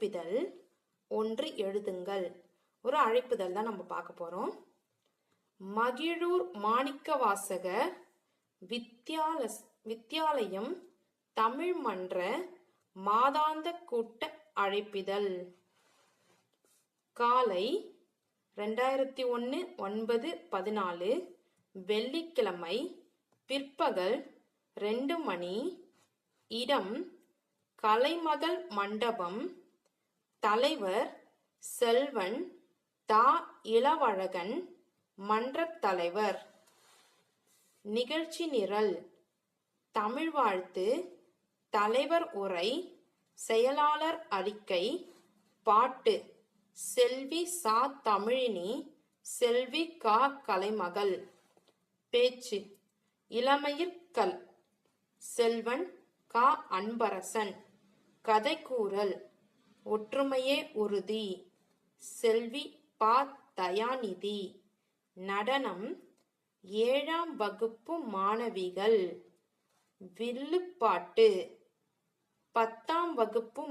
அழைப்பிதழ் ஒன்று எழுதுங்கள். ஒரு அழைப்பிதழ் தான் நம்ம பார்க்க போறோம். மகிழூர் மாணிக்கவாசகர் வித்யாலயம் தமிழ் மன்ற மாதாந்த கூட்ட அழைப்பிதழ். காலை 2001/9/14 வெள்ளிக்கிழமை பிற்பகல் 2 மணி. இடம் கலைமகள் மண்டபம். தலைவர் செல்வன் தா. இளவழகன், மன்றத் தலைவர். நிகழ்ச்சி நிரல்: தமிழ் வாழ்த்து, தலைவர் உரை, செயலாளர் அறிக்கை, பாட்டு செல்வி சா. தமிழினி, செல்வி கா. கலைமகள். பேச்சு: இளமயிர்கல் செல்வன் கா. அன்பரசன். கதைக்கூறல்: ஒற்றுமையே உறுதி, செல்வி பா. தயாநிதி. நடனம்: 7ஆம் வகுப்பு மாணவிகள். வில்லுப்பாட்டு: 10ஆம் வகுப்பு